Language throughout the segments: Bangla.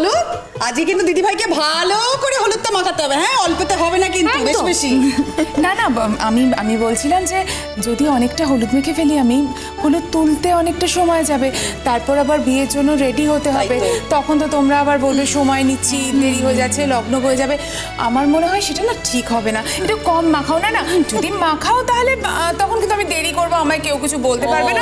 হলুদ আজকে কিন্তু দিদি ভাইকে ভালো করে হলুদটা মাখাতে হবে। হ্যাঁ, অল্পতে হবে না কিন্তু, বেশ বেশি। না না, আমি বলছিলাম যে যদি অনেকটা হলুদ মেখে ফেলি আমি, হলুদ তুলতে অনেকটা সময় যাবে, তারপর আবার বিয়ের জন্য রেডি হতে হবে, তখন তো তোমরা আবার বলবে সময় নিচ্ছি, দেরি হয়ে যাচ্ছে, লগ্ন হয়ে যাবে। আমার মনে হয় সেটা না ঠিক হবে না, একটু কম মাখাও না। না যদি মাখাও তাহলে তখন কিন্তু আমি দেরি করবো, আমায় কেউ কিছু বলতে পারবে না,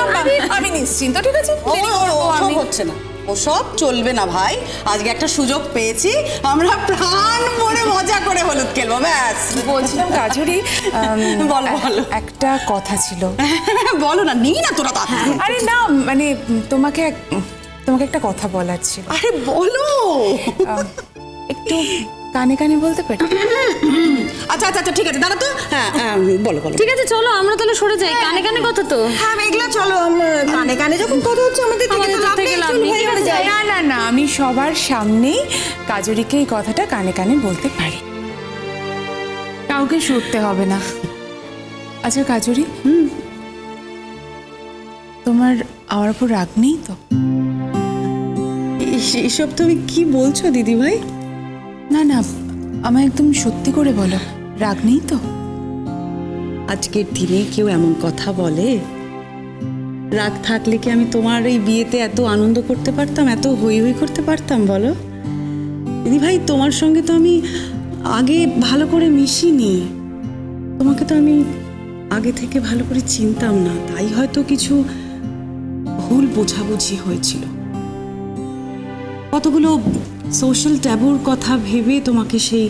আমি নিশ্চিন্ত। ঠিক আছে, দেরি করবো আমি। হচ্ছে না, ওসব চলবে না ভাই। আজকে একটা সুযোগ পেয়েছি, আমরা প্রাণ ভরে মজা করে হলুদ খেলবো। ব্যাস। বলছিলাম কাজরি, বলো বলো। একটা কথা ছিল। বলো না, নিই না তোরা তাড়াতাড়ি। আরে না, মানে তোমাকে একটা কথা বলার ছিল। আরে বলো। একটু কানে কানে বলতে পারি? আচ্ছা আচ্ছা আচ্ছা, ঠিক আছে, দাঁড়া তো। হ্যাঁ বলো বলো। ঠিক আছে, চলো আমরা তাহলে সরে যাই। কানে কানে কথা তো। হ্যাঁ মেঘলা, চলো। আমরা কানে কানে যখন কথা হচ্ছে আমাদের থেকে লাভ নেই। না না না, আমি সবার সামনেই কাজরিকে এই কথাটা কানে কানে বলতে পারি, কাউকে শুনতে হবে না। আচ্ছা কাজরি, তোমার আমার উপর রাগ নেই তো? এসব তুমি কি বলছো দিদি ভাই? না না, আমায় একদম সত্যি করে বলো, রাগ নেই তো? আজকের দিনে কেউ এমন কথা বলে? রাগ থাকলে কি আমি তোমার এই বিয়েতে এত আনন্দ করতে পারতাম, এত হই হই করতে পারতাম বলো? দিদি ভাই, তোমার সঙ্গে তো আমি আগে ভালো করে মিশিনি, তোমাকে তো আমি আগে থেকে ভালো করে চিনতাম না, তাই হয়তো কিছু ভুল বোঝাবুঝি হয়েছিল। কতগুলো সোশ্যাল ট্যাবুর কথা ভেবে তোমাকে সেই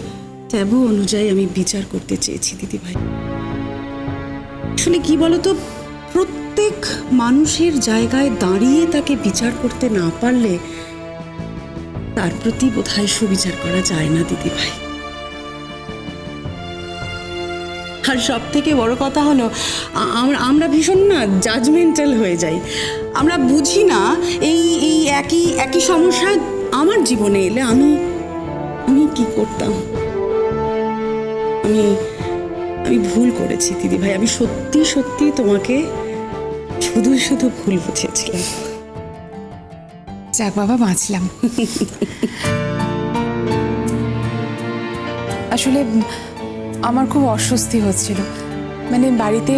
ট্যাবু অনুযায়ী আমি বিচার করতে চেয়েছি দিদি ভাই। আসলে কি বলতো, প্রত্যেক মানুষের জায়গায় দাঁড়িয়ে তাকে বিচার করতে না পারলে তার প্রতি বোধহয় সুবিচার করা যায় না দিদি ভাই। আর সব থেকে বড় কথা হলো, আমরা ভীষণ না জাজমেন্টাল হয়ে যাই। আমরা বুঝি না এই একই সমস্যা আমার জীবনে এলে আমি কি করতাম। আমি ভুল করেছি দিদি ভাই, আমি সত্যি সত্যি তোমাকে শুধু শুধু ভুল বুঝেছিলাম। যাক বাবা, বাঁচলাম। আসলে আমার খুব অস্বস্তি হচ্ছিল, মানে বাড়িতে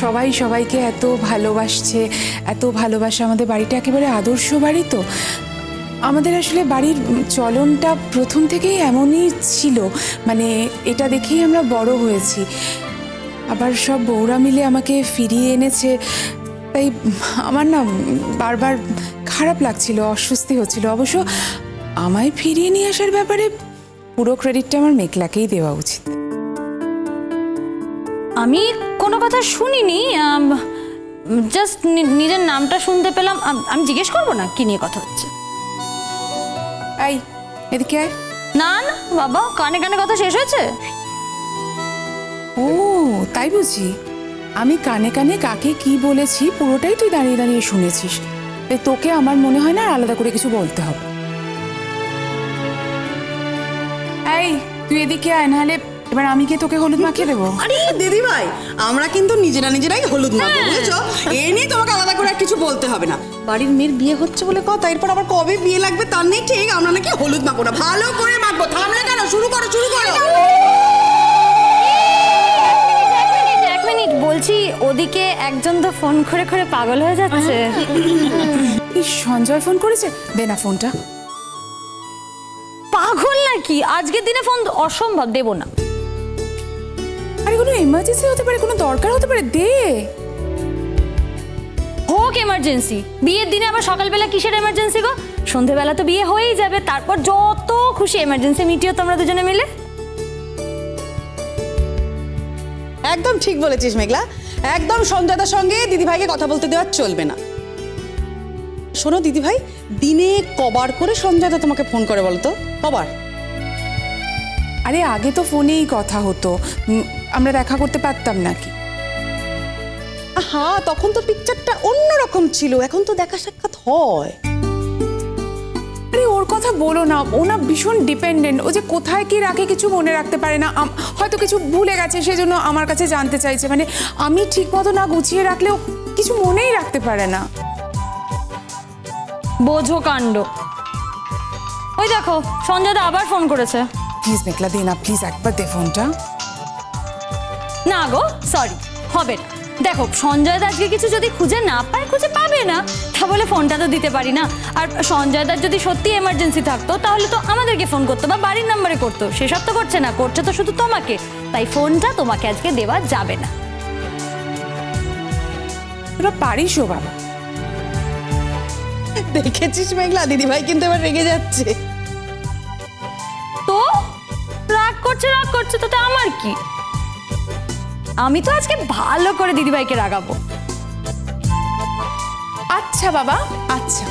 সবাই সবাইকে এত ভালোবাসছে, এত ভালোবাসা। আমাদের বাড়িটা একেবারে আদর্শ বাড়ি তো, আমাদের আসলে বাড়ির চলনটা প্রথম থেকেই এমনই ছিল, মানে এটা দেখেই আমরা বড় হয়েছি। আবার সব বউরা মিলে আমাকে ফিরিয়ে এনেছে, তাই আমার না বারবার খারাপ লাগছিল, অস্বস্তি হচ্ছিল। অবশ্য আমায় ফিরিয়ে নিয়ে আসার ব্যাপারে পুরো ক্রেডিটটা আমার মেঘলাকেই দেওয়া উচিত। আমি কোনো কথা শুনিনি, জাস্ট নিজের নামটা শুনতে পেলাম। আমি জিজ্ঞেস করবো না কি নিয়ে কথা হচ্ছে? এই এদিকে আয়। না না বাবা, কানে কানে কথা শেষ হয়েছে। ও তাই বুঝি? আমি কানে কানে কাকে কি বলেছি পুরোটাই তুই দাঁড়িয়ে দাঁড়িয়ে শুনেছিস, তাই তোকে আমার মনে হয় না আলাদা করে কিছু বলতে হবে। এই তুই এদিকে আয়, নাহলে এবার আমি কি তোকে হলুদ মাখিয়ে দেবো? আরে দিদি ভাই, আমরা কিন্তু নিজেরাই হলুদ মাখবো, বুঝেছো? এ নিয়ে তোমাকে আলাদা করে কিছু বলতে হবে না। বাড়ির মেয়ের বিয়ে হচ্ছে বলে কথা, এরপর আবার কবে বিয়ে লাগবে তার নেই ঠিক। আমরা নাকি হলুদ মাখবো না, ভালো করে মাখবো। থামলে কেন? শুরু করো। এক মিনিট, বলছি ওদিকে একজন তো ফোন করে করে পাগল হয়ে যাচ্ছে। সঞ্জয় ফোন করেছে, দে না ফোনটা। পাগল নাকি? আজকের দিনে ফোন অসম্ভব, দেব না। আরে কোনো এমার্জেন্সি হতে পারে, কোনো দরকার হতে পারে, দে। হোক এমার্জেন্সি, বিয়ের দিনে আবার সকালবেলা কিসের এমার্জেন্সি গো? সন্ধেবেলা তো বিয়ে হয়েই যাবে, তারপর যত খুশি এমার্জেন্সি মিটিও তোমরা দুজনে মিলে। একদম ঠিক বলেছিস মেঘলা, একদম সঞ্জয়দার সঙ্গে দিদি ভাইকে কথা বলতে দেওয়া চলবে না। শোনো দিদি ভাই, দিনে কবার করে সঞ্জয়দা তোমাকে ফোন করে বলতো? কবার? আরে আগে তো ফোনেই কথা হতো, আমরা দেখা করতে পারতাম নাকি? হ্যাঁ, তখন তো পিকচারটা অন্যরকম ছিল, এখন তো দেখা সাক্ষাৎ হয়। আরে ওর কথা বলো না, ও না ভীষণ ডিপেন্ডেন্ট। ও যে কোথায় কি রাখে কিছু মনে রাখতে পারে না, হয়তো কিছু ভুলে গেছে, সেজন্য আমার কাছে জানতে চাইছে। মানে আমি ঠিক মতো না গুছিয়ে রাখলেও কিছু মনেই রাখতে পারে না। বোঝো কাণ্ড। ওই দেখো সঞ্জয়দা আবার ফোন করেছে। প্লিজ মেঘলা দে না, প্লিজ একবার দে ফোনটা। না গো সরি, হবে না। দেখো সঞ্জয়দা আজকে কিছু যদি খুঁজে না পায়, খুঁজে পাবে না, তা বলে ফোনটা তো দিতে পারি না। আর সঞ্জয়দার যদি সত্যি এমার্জেন্সি থাকতো তাহলে তো আমাদেরকে ফোন করতো বা বাড়ির নাম্বারে করতো, সেসব তো করছে না, করছে তো শুধু তোমাকে। তাই ফোনটা তোমাকে আজকে দেওয়া যাবে না। তোরা পারিস ও বাবা। দেখেছিস মেঘলা, দিদিভাই কিন্তু এবার রেগে যাচ্ছে। তো রাগ করছে তাতে আমার কি? আমি তো আজকে ভালো করে দিদিভাইকে রাগাবো। আচ্ছা বাবা, আচ্ছা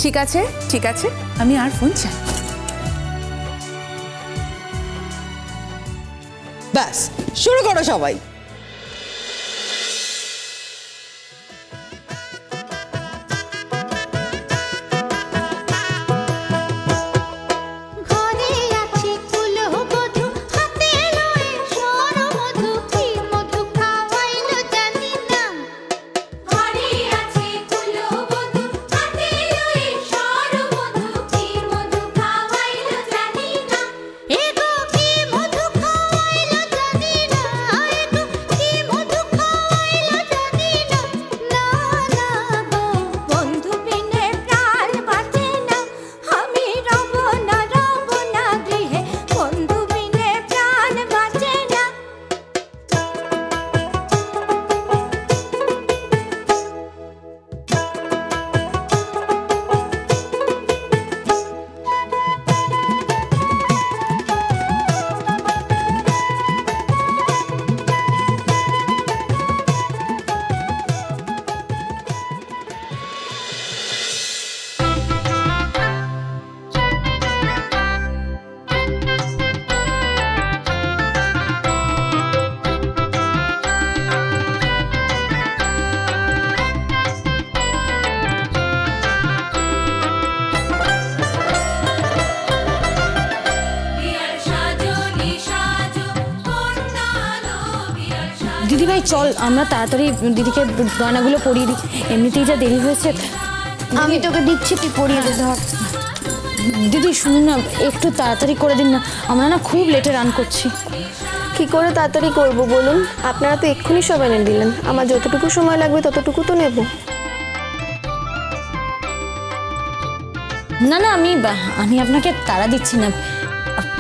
ঠিক আছে ঠিক আছে, আমি আর ফোন চাই। ব্যাস শুরু করো সবাই। দিদিভাই চল আমরা তাড়াতাড়ি দিদিকে গয়নাগুলো পরিয়ে দিই, এমনিতেই যা দেরি হয়েছে। আমি তোকে দিচ্ছি, তুই পরিয়ে দে। ধর দিদি শুনুন না, একটু তাড়াতাড়ি করে দিন না, আমরা না খুব লেটে রান করছি। কি করে তাড়াতাড়ি করব বলুন? আপনারা তো এক্ষুনি সব এনে দিলেন, আমার যতটুকু সময় লাগবে ততটুকু তো নেব। না না, আমি আপনাকে তাড়া দিচ্ছি না,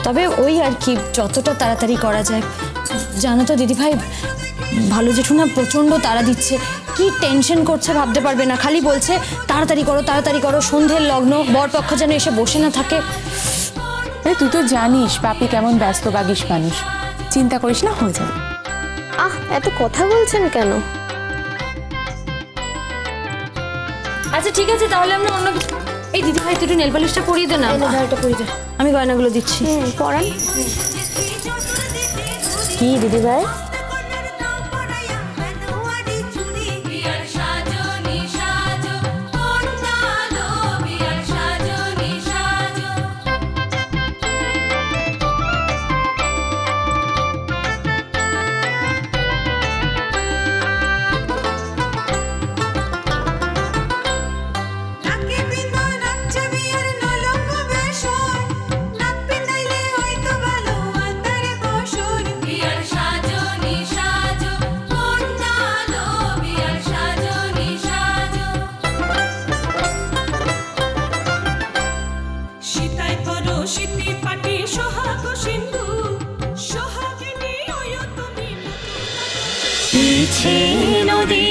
তবে ওই আর কি যতটা তাড়াতাড়ি করা যায়। জানো তো দিদিভাই, ভালো জেঠু না প্রচণ্ড তাড়া দিচ্ছে, কি টেনশন করছে ভাবতে পারবে না, খালি বলছে তাড়াতাড়ি করো, সন্ধ্যের লগ্ন, বরপক্ষ যেন এসে বসে না থাকে। তুই তো জানিস পাপি কেমন ব্যস্ত বাগিস মানুষ, চিন্তা করিস না, হয়ে যাবে। এত কথা বলছেন কেন? আচ্ছা ঠিক আছে, তাহলে আমরা অন্য কিছু। এই দিদিভাই তুই একটু নেল পালিশটা পরিয়ে দে না। আমি গয়নাগুলো দিচ্ছি। পরান। কি দিদিভাই? নদী